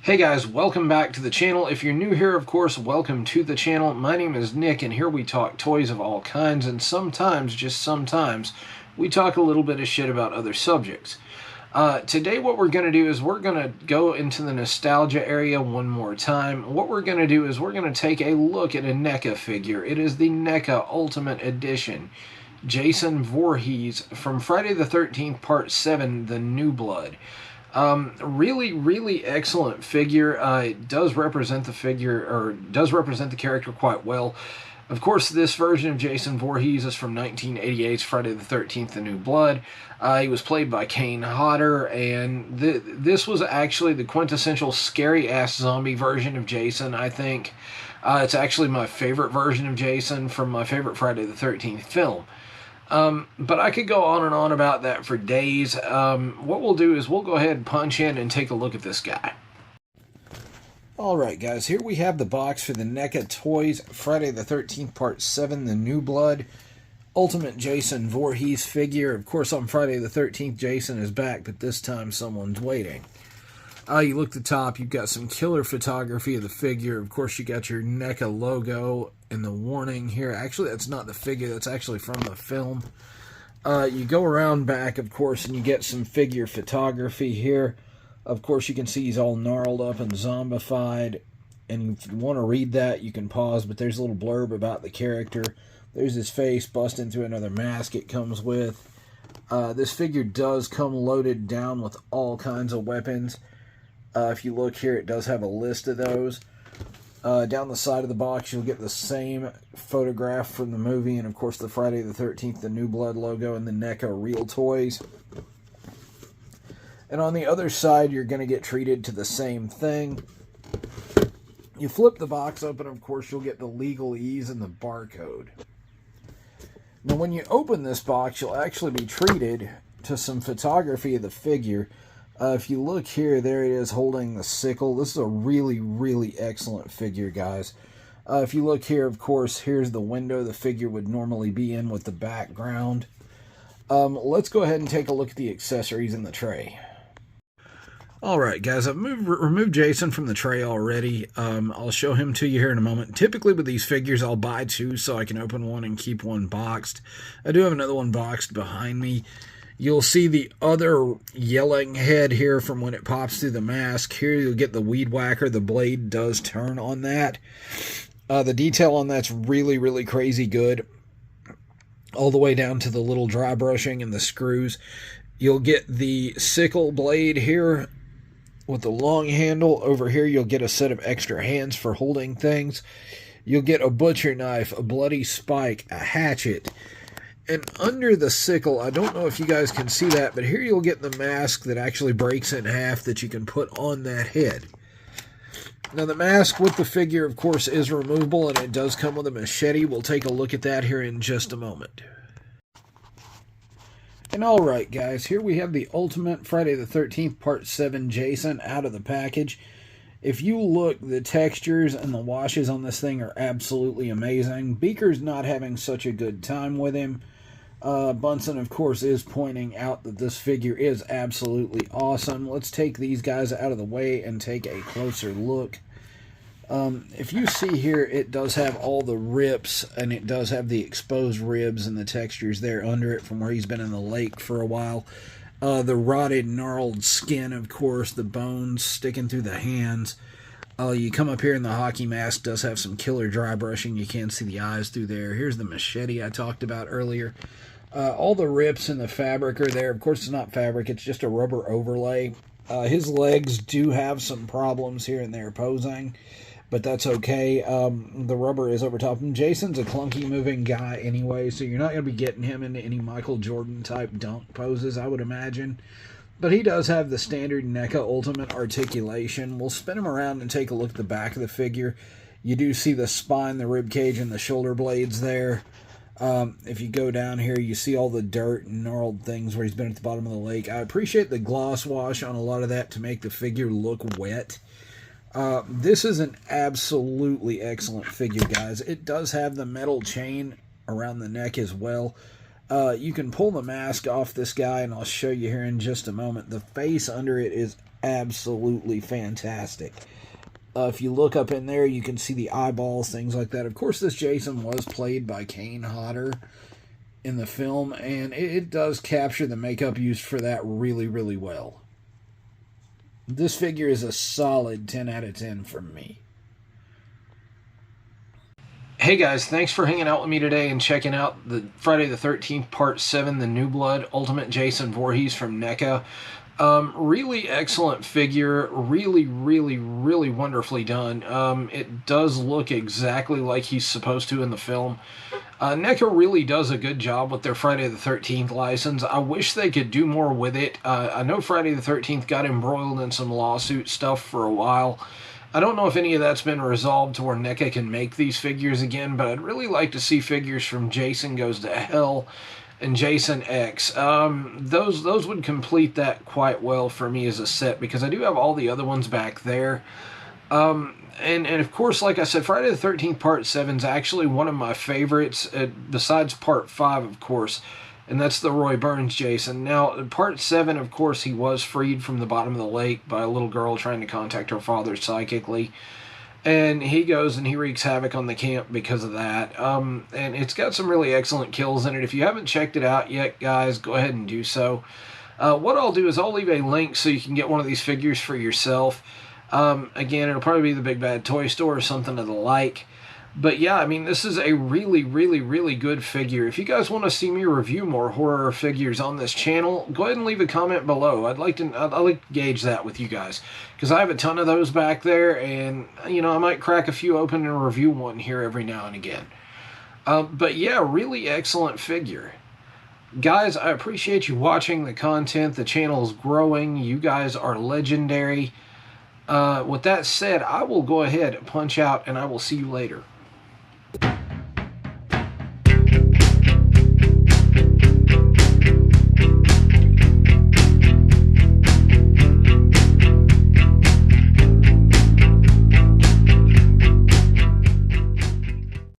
Hey guys, welcome back to the channel. If you're new here, of course, welcome to the channel. My name is Nick, and here we talk toys of all kinds, and sometimes, just sometimes, we talk a little bit of shit about other subjects. Today what we're going to do is we're going to go into the nostalgia area one more time. What we're going to do is we're going to take a look at a Neca figure. It is the Neca Ultimate Edition. Jason Voorhees from Friday the 13th Part 7, The New Blood. Really excellent figure. It does represent the figure, or does represent the character quite well. Of course, this version of Jason Voorhees is from 1988's Friday the 13th, The New Blood. He was played by Kane Hodder, and this was actually the quintessential scary-ass zombie version of Jason, I think. It's actually my favorite version of Jason from my favorite Friday the 13th film. But I could go on and on about that for days. What we'll do is we'll go ahead and punch in and take a look at this guy. Alright guys, here we have the box for the Neca Toys Friday the 13th Part 7, The New Blood Ultimate Jason Voorhees figure. Of course, on Friday the 13th, Jason is back, but this time someone's waiting. You look at the top, you've got some killer photography of the figure. Of course, you got your Neca logo and the warning here. Actually, that's not the figure, that's actually from the film. You go around back, of course, and you get some figure photography here. Of course, you can see he's all gnarled up and zombified. And if you want to read that, you can pause, but there's a little blurb about the character. There's his face busting through another mask it comes with. This figure does come loaded down with all kinds of weapons. If you look here, it does have a list of those. Down the side of the box, you'll get the same photograph from the movie, and of course the Friday the 13th, the New Blood logo, and the Neca Real Toys. And on the other side, you're going to get treated to the same thing. You flip the box open, of course, you'll get the legalese and the barcode. Now, when you open this box, you'll actually be treated to some photography of the figure. If you look here, there it is holding the sickle. This is a really excellent figure, guys. If you look here, of course, here's the window the figure would normally be in with the background. Let's go ahead and take a look at the accessories in the tray. Alright guys, I've removed Jason from the tray already. I'll show him to you here in a moment. Typically with these figures, I'll buy two so I can open one and keep one boxed. I do have another one boxed behind me. You'll see the other yelling head here from when it pops through the mask. Here you'll get the weed whacker. The blade does turn on that. The detail on that's really crazy good. All the way down to the little dry brushing and the screws. You'll get the sickle blade here with the long handle. Over here you'll get a set of extra hands for holding things. You'll get a butcher knife, a bloody spike, a hatchet. And under the sickle, I don't know if you guys can see that, but here you'll get the mask that actually breaks in half that you can put on that head. Now the mask with the figure, of course, is removable, and it does come with a machete. We'll take a look at that here in just a moment. And alright guys, here we have the Ultimate Friday the 13th Part 7 Jason out of the package. If you look, the textures and the washes on this thing are absolutely amazing. Beaker's not having such a good time with him. Bunsen, of course, is pointing out that this figure is absolutely awesome. Let's take these guys out of the way and take a closer look. If you see here, it does have all the rips, and it does have the exposed ribs and the textures there under it from where he's been in the lake for a while. The rotted, gnarled skin, of course, the bones sticking through the hands. You come up here and the hockey mask does have some killer dry brushing. You can't see the eyes through there. Here's the machete I talked about earlier. All the rips in the fabric are there. Of course, it's not fabric. It's just a rubber overlay. His legs do have some problems here and there posing, but that's okay. The rubber is over top of him. Jason's a clunky moving guy anyway, so you're not going to be getting him into any Michael Jordan type dunk poses, I would imagine. But he does have the standard Neca Ultimate articulation. We'll spin him around and take a look at the back of the figure. You do see the spine, the rib cage, and the shoulder blades there. If you go down here, you see all the dirt and gnarled things where he's been at the bottom of the lake. I appreciate the gloss wash on a lot of that to make the figure look wet. This is an absolutely excellent figure, guys. It does have the metal chain around the neck as well. You can pull the mask off this guy, and I'll show you here in just a moment. The face under it is absolutely fantastic. If you look up in there, you can see the eyeballs, things like that. Of course, this Jason was played by Kane Hodder in the film, and it does capture the makeup used for that really, really well. This figure is a solid 10 out of 10 from me. Hey guys, thanks for hanging out with me today and checking out the Friday the 13th Part 7, the New Blood Ultimate Jason Voorhees from Neca. Really excellent figure, really, really, really wonderfully done. It does look exactly like he's supposed to in the film. Neca really does a good job with their Friday the 13th license. I wish they could do more with it. I know Friday the 13th got embroiled in some lawsuit stuff for a while. I don't know if any of that's been resolved to where Neca can make these figures again, but I'd really like to see figures from Jason Goes to Hell and Jason X. Those would complete that quite well for me as a set, because I do have all the other ones back there. And of course, like I said, Friday the 13th Part 7 is actually one of my favorites, besides Part 5, of course, and that's the Roy Burns Jason. Now, Part 7, of course, he was freed from the bottom of the lake by a little girl trying to contact her father psychically. And he goes and he wreaks havoc on the camp because of that. And it's got some really excellent kills in it. If you haven't checked it out yet, guys, go ahead and do so. What I'll do is I'll leave a link so you can get one of these figures for yourself. Again, it'll probably be the Big Bad Toy Store or something of the like. But yeah, I mean, this is a really, really, really good figure. If you guys want to see me review more horror figures on this channel, go ahead and leave a comment below. I'd like to gauge that with you guys, because I have a ton of those back there, and you know, I might crack a few open and review one here every now and again. But yeah, really excellent figure. Guys, I appreciate you watching the content. The channel is growing. You guys are legendary. With that said, I will go ahead and punch out, and I will see you later.